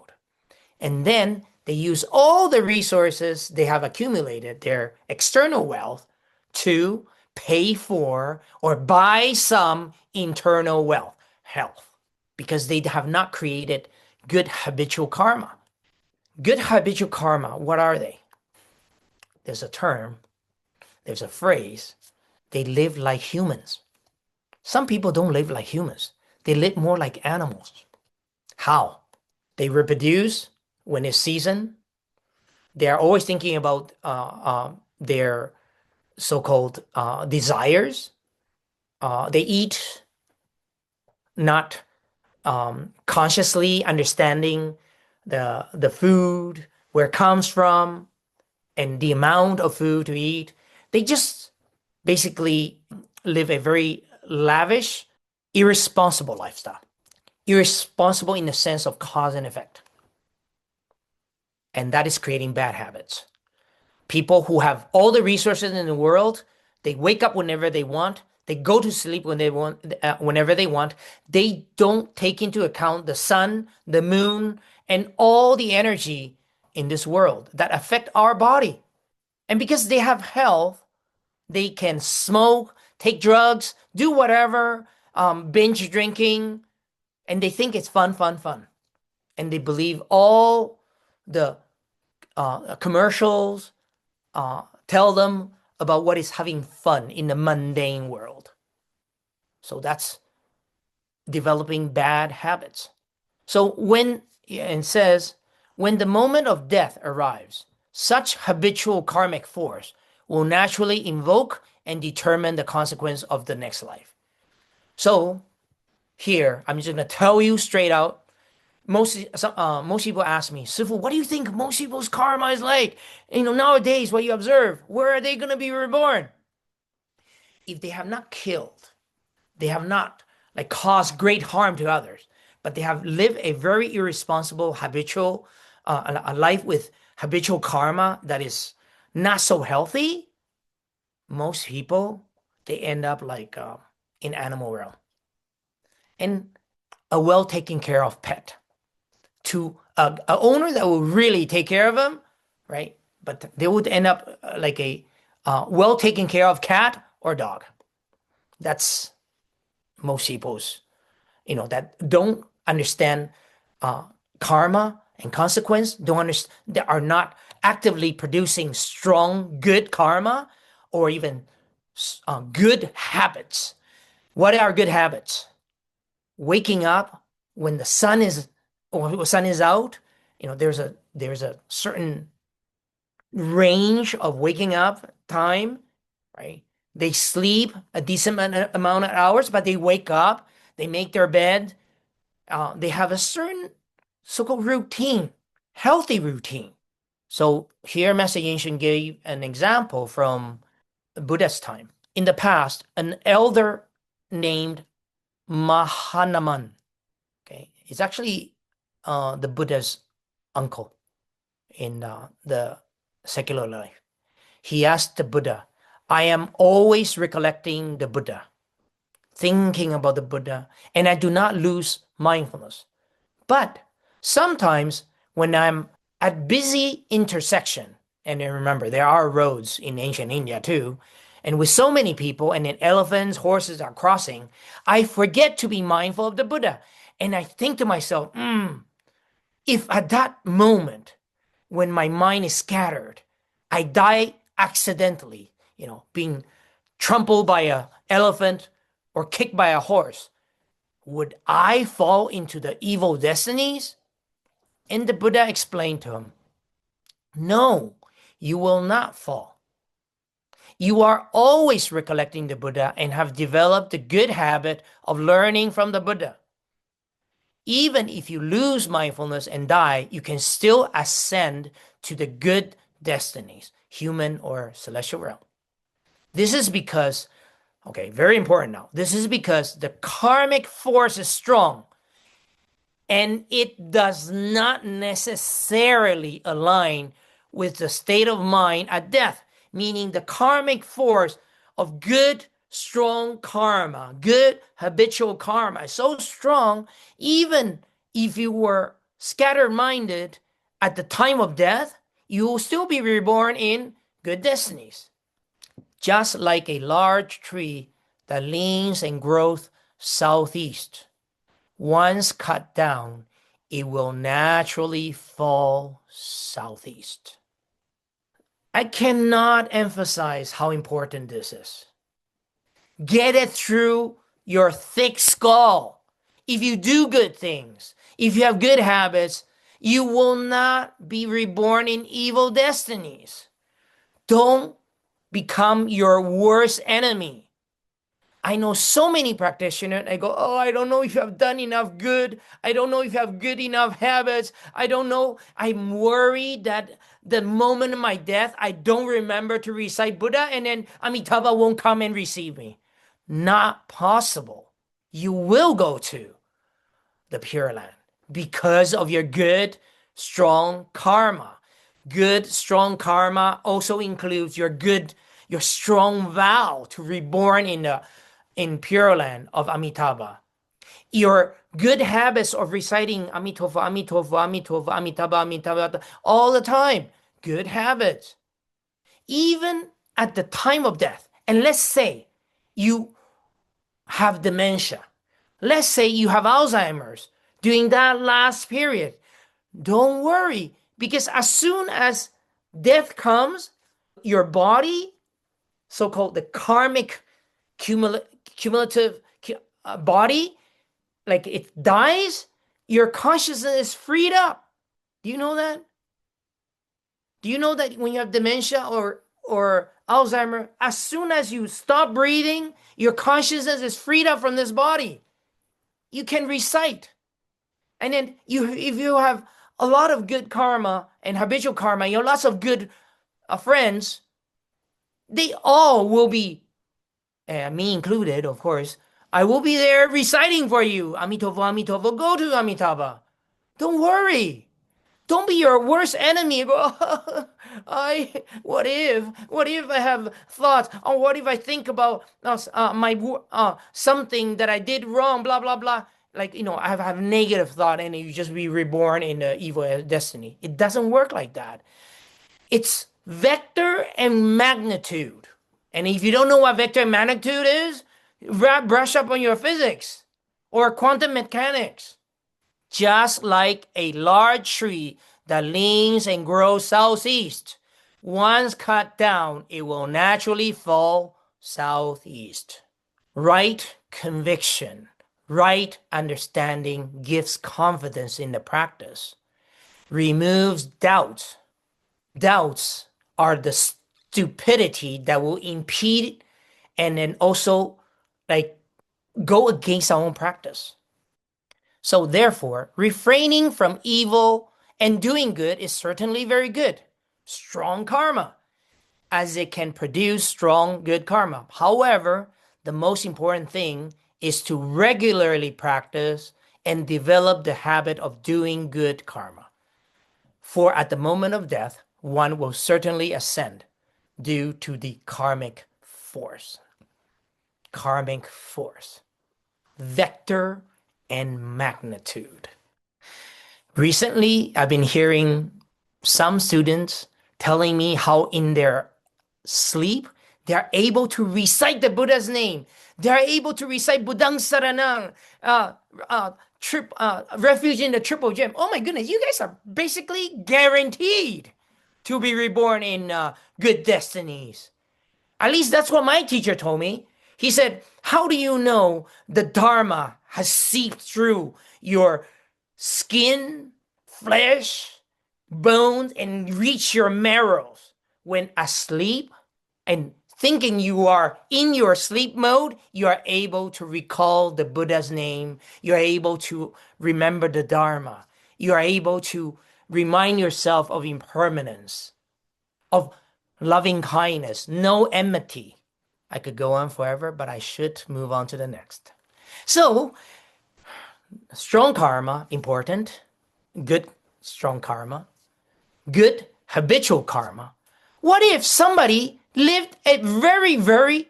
And then they use all the resources they have accumulated, their external wealth, to pay for or buy some internal wealth, health, because they have not created good habitual karma. Good habitual karma, what are they? There's a term, there's a phrase, they live like humans. Some people don't live like humans. They live more like animals. How? They reproduce when it's season. They are always thinking about their so-called desires. They eat not consciously understanding the food, where it comes from, and the amount of food to eat. They just basically live a very lavish, irresponsible lifestyle. Irresponsible in the sense of cause and effect. And that is creating bad habits. People who have all the resources in the world, they wake up whenever they want. They go to sleep when they want, whenever they want. They don't take into account the sun, the moon, and all the energy in this world that affect our body. And because they have health, they can smoke, take drugs, do whatever, binge drinking, and they think it's fun, fun, fun. And they believe all the commercials tell them about what is having fun in the mundane world. So that's developing bad habits. So it says, when the moment of death arrives, such habitual karmic force will naturally invoke and determine the consequence of the next life. So here, I'm just going to tell you straight out, most people ask me, Sifu, what do you think most people's karma is like? Nowadays, what you observe, where are they going to be reborn? If they have not killed, they have not caused great harm to others, but they have lived a very irresponsible habitual, a life with habitual karma that is not so healthy, most people, they end up in animal realm. And a well taken care of pet, to an owner that will really take care of them, right? But they would end up like a well taken care of cat or dog. That's most people's, that don't understand karma and consequence, don't understand, they are not actively producing strong, good karma or even good habits. What are good habits? Waking up when the sun is out. There's a certain range of waking up time, right? They sleep a decent amount of hours, but they wake up, they make their bed, they have a certain so-called routine, healthy routine. So here Master Yinshun gave an example from Buddha's time. In the past, an elder named Mahanaman, okay, it's actually the Buddha's uncle in the secular life. He asked the Buddha, I am always recollecting the Buddha, thinking about the Buddha, and I do not lose mindfulness. But sometimes when I'm at busy intersection, and remember, there are roads in ancient India too, and with so many people, and then elephants, horses are crossing, I forget to be mindful of the Buddha. And I think to myself, if at that moment, when my mind is scattered, I die accidentally, being trampled by an elephant or kicked by a horse, would I fall into the evil destinies? And the Buddha explained to him, no, you will not fall. You are always recollecting the Buddha and have developed the good habit of learning from the Buddha. Even if you lose mindfulness and die, you can still ascend to the good destinies, human or celestial realm. This is because, okay, very important now. This is because the karmic force is strong and it does not necessarily align with the state of mind at death, meaning the karmic force of good, strong karma, good habitual karma is so strong, even if you were scattered-minded at the time of death, you will still be reborn in good destinies. Just like a large tree that leans and grows southeast. Once cut down, it will naturally fall southeast. I cannot emphasize how important this is. Get it through your thick skull. If you do good things, if you have good habits, you will not be reborn in evil destinies. Don't become your worst enemy. I know so many practitioners, I go, oh, I don't know if you have done enough good. I don't know if you have good enough habits. I don't know. I'm worried that the moment of my death, I don't remember to recite Buddha, and then Amitabha won't come and receive me. Not possible. You will go to the Pure Land because of your good, strong karma. Good, strong karma also includes your strong vow to reborn in Pure Land of Amitabha. Your good habits of reciting Amitofo, Amitofo, Amitofo, Amitabha, Amitabha, all the time. Good habits. Even at the time of death, and let's say you have dementia. Let's say you have Alzheimer's during that last period. Don't worry, because as soon as death comes, your body, so-called the karmic cumulative body, like it dies, your consciousness is freed up. Do you know that? Do you know that when you have dementia or Alzheimer, as soon as you stop breathing, your consciousness is freed up from this body. You can recite. And then if you have a lot of good karma and habitual karma, you have lots of good friends, they all will be, me included, of course, I will be there reciting for you. Amitofo, Amitofo, go to Amitabha. Don't worry. Don't be your worst enemy. What if I have thoughts? Or what if I think about something that I did wrong, blah, blah, blah. Like, I have negative thought and you just be reborn in the evil destiny. It doesn't work like that. It's vector and magnitude. And if you don't know what vector and magnitude is, brush up on your physics or quantum mechanics. Just like a large tree that leans and grows southeast, once cut down, it will naturally fall southeast. Right conviction, right understanding gives confidence in the practice, removes doubts. Doubts are the stupidity that will impede and then also like go against our own practice. So therefore, refraining from evil and doing good is certainly very good. Strong karma, as it can produce strong good karma. However, the most important thing is to regularly practice and develop the habit of doing good karma. For at the moment of death, one will certainly ascend due to the karmic force. Karmic force. Vector and magnitude. Recently, I've been hearing some students telling me how in their sleep, they are able to recite the Buddha's name. They are able to recite Buddhang Saranang, refuge in the triple gem. Oh my goodness, you guys are basically guaranteed to be reborn in good destinies. At least that's what my teacher told me. He said, how do you know the Dharma has seeped through your skin, flesh, bones, and reached your marrows? When asleep and thinking you are in your sleep mode, you are able to recall the Buddha's name. You are able to remember the Dharma. You are able to remind yourself of impermanence, of loving kindness, no enmity. I could go on forever, but I should move on to the next. So, strong karma, important. Good, strong karma. Good, habitual karma. What if somebody lived a very, very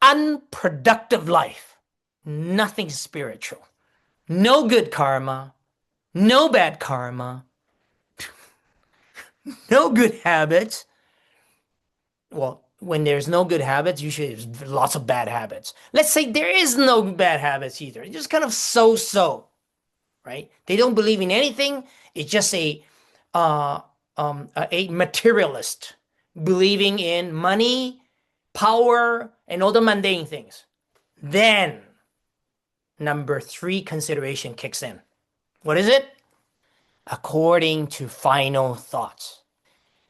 unproductive life? Nothing spiritual. No good karma. No bad karma. No good habits. Well, when there's no good habits, usually there's lots of bad habits. Let's say there is no bad habits either. It's just kind of so-so, right? They don't believe in anything. It's just a materialist believing in money, power, and all the mundane things. Then, number 3 consideration kicks in. What is it? According to final thoughts.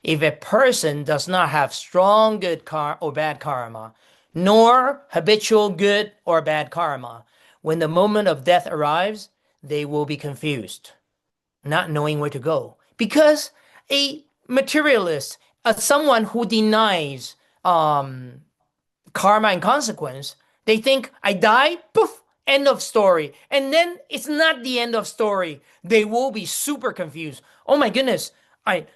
If a person does not have strong good or bad karma, nor habitual good or bad karma, when the moment of death arrives, they will be confused, not knowing where to go. Because a materialist, someone who denies karma and consequence, they think, I die, poof, end of story. And then it's not the end of story. They will be super confused. Oh my goodness,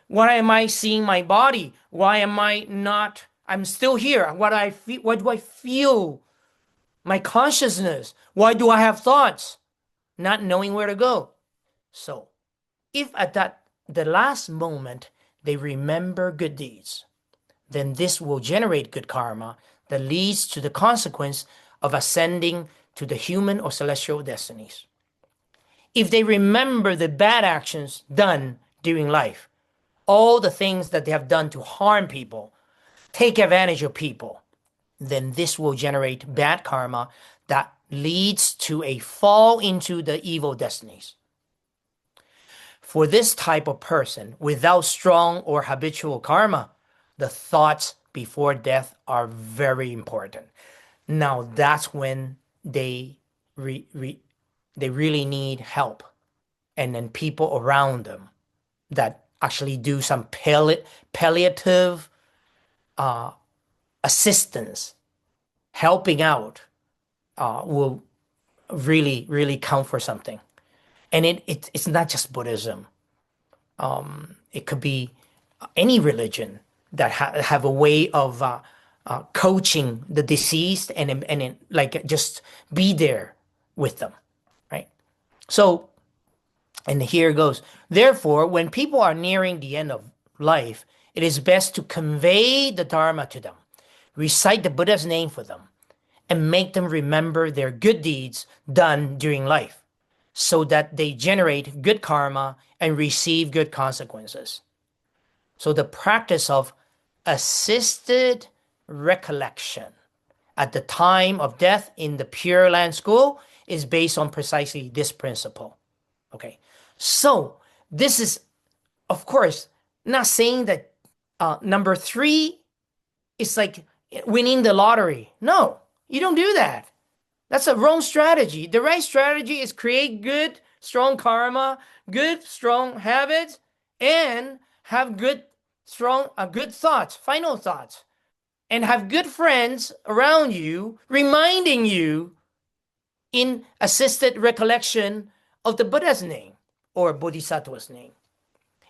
why am I seeing my body? Why am I not? I'm still here. What do I feel? My consciousness. Why do I have thoughts? Not knowing where to go. So, if at the last moment they remember good deeds, then this will generate good karma that leads to the consequence of ascending to the human or celestial destinies. If they remember the bad actions done during life, all the things that they have done to harm people, take advantage of people, then this will generate bad karma that leads to a fall into the evil destinies. For this type of person, without strong or habitual karma, the thoughts before death are very important. Now that's when they really need help, and then people around them that actually do some palliative assistance, helping out, will really, really count for something. And it's not just Buddhism. It could be any religion that have a way of coaching the deceased and like just be there with them, right? So, and here it goes. Therefore, when people are nearing the end of life, it is best to convey the Dharma to them, recite the Buddha's name for them, and make them remember their good deeds done during life, so that they generate good karma and receive good consequences. So the practice of assisted recollection at the time of death in the Pure Land School is based on precisely this principle. Okay, so this is, of course, not saying that number 3 is like winning the lottery. No, you don't do that. That's a wrong strategy. The right strategy is create good, strong karma, good, strong habits, and have good, strong, good thoughts, final thoughts, and have good friends around you reminding you in assisted recollection of the Buddha's name or Bodhisattva's name,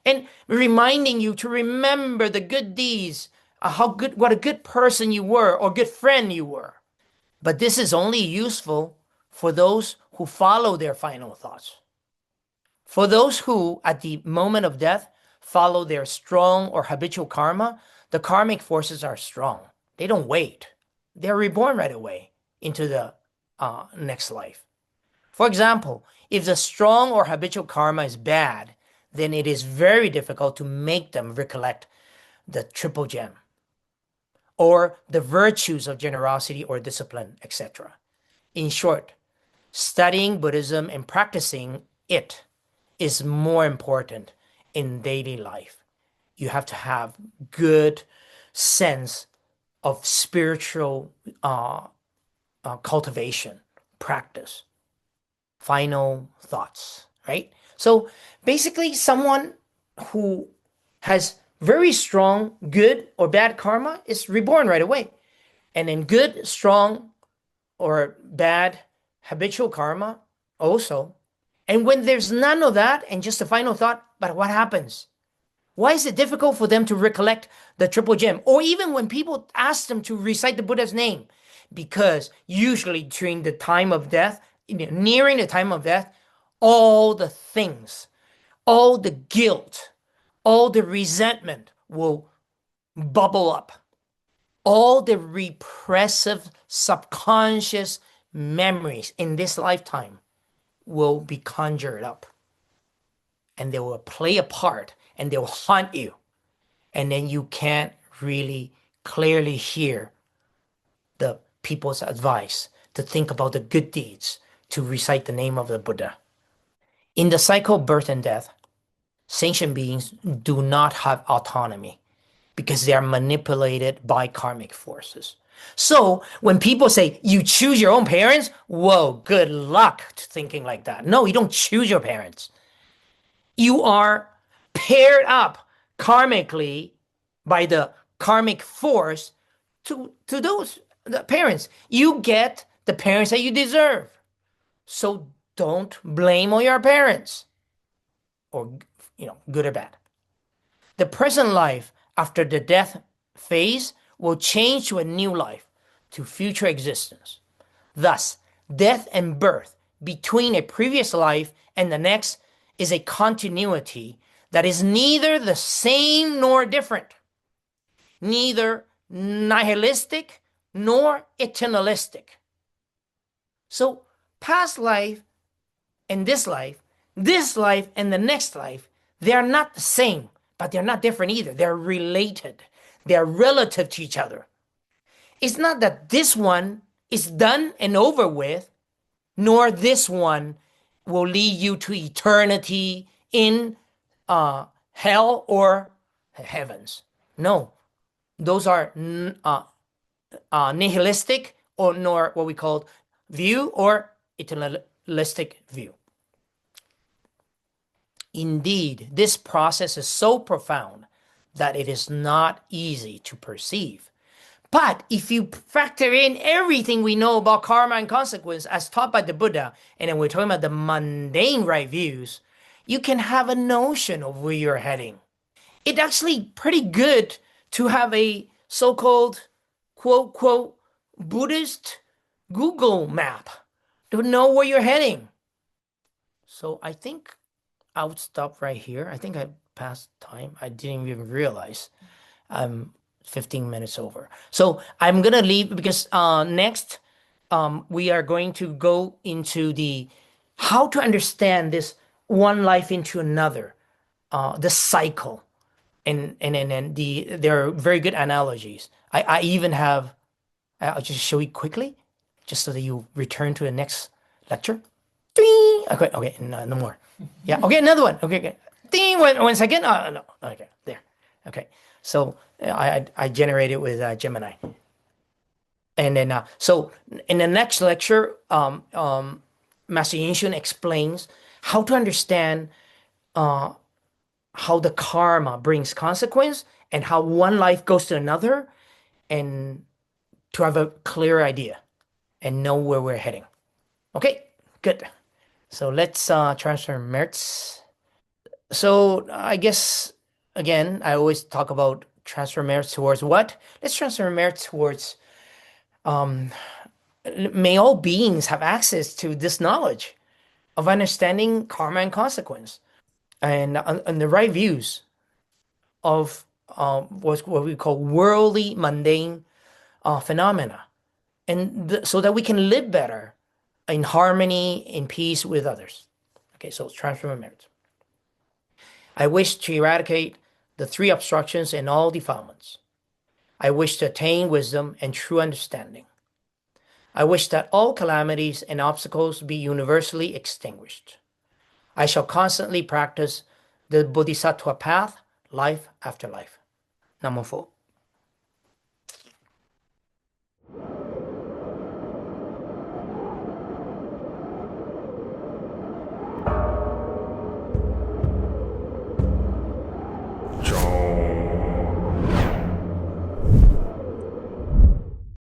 and reminding you to remember the good deeds, what a good person you were or good friend you were. But this is only useful for those who follow their final thoughts. For those who, at the moment of death, follow their strong or habitual karma, the karmic forces are strong. They don't wait. They're reborn right away into the next life. For example, if the strong or habitual karma is bad, then it is very difficult to make them recollect the triple gem or the virtues of generosity or discipline, etc. In short, studying Buddhism and practicing it is more important in daily life. You have to have good sense of spiritual cultivation, practice, final thoughts, right? So basically, someone who has very strong good or bad karma is reborn right away. And then good, strong, or bad habitual karma also. And when there's none of that and just a final thought, but what happens? Why is it difficult for them to recollect the triple gem? Or even when people ask them to recite the Buddha's name, because usually during the time of death, nearing the time of death, all the things, all the guilt, all the resentment will bubble up. All the repressive subconscious memories in this lifetime will be conjured up. And they will play a part and they will haunt you. And then you can't really clearly hear the people's advice to think about the good deeds, to recite the name of the Buddha. In the cycle of birth and death, sentient beings do not have autonomy because they are manipulated by karmic forces. So when people say you choose your own parents, whoa, good luck to thinking like that. No, you don't choose your parents. You are paired up karmically by the karmic force to those the parents. You get the parents that you deserve. So don't blame all your parents, or good or bad. The present life after the death phase will change to a new life, to future existence. Thus, death and birth between a previous life and the next is a continuity that is neither the same nor different, neither nihilistic nor eternalistic. So, past life and this life and the next life, they are not the same, but they're not different either. They're related. They're relative to each other. It's not that this one is done and over with, nor this one will lead you to eternity in hell or heavens. No, those are nihilistic or nor what we call view or eternalistic view. Indeed, this process is so profound that it is not easy to perceive. But if you factor in everything we know about karma and consequence as taught by the Buddha, and then we're talking about the mundane right views, you can have a notion of where you're heading. It's actually pretty good to have a so-called quote, quote, Buddhist Google map to know where you're heading. So I think I would stop right here. I think I passed time. I didn't even realize I'm 15 minutes over. So I'm going to leave because next we are going to go into the how to understand this one life into another, the cycle. And there are very good analogies. I even have, I'll just show you quickly, just so that you return to the next lecture. Ding! Okay, no more. Yeah, okay, another one. Okay. Ding! 1 second. No, okay, there. Okay, so I generated with Gemini. And then, so in the next lecture, Master Yinshun explains how to understand uh, how the karma brings consequence and how one life goes to another, and to have a clear idea and know where we're heading. Okay, good. So let's transfer merits. So I guess, again, I always talk about transfer merits towards what? Let's transfer merits towards um, may all beings have access to this knowledge of understanding karma and consequence, and the right views of what we call worldly mundane phenomena, and so that we can live better in harmony, in peace with others. Okay, so transfer merits. I wish to eradicate the three obstructions and all defilements. I wish to attain wisdom and true understanding. I wish that all calamities and obstacles be universally extinguished. I shall constantly practice the Bodhisattva path, life after life. Namo Pho.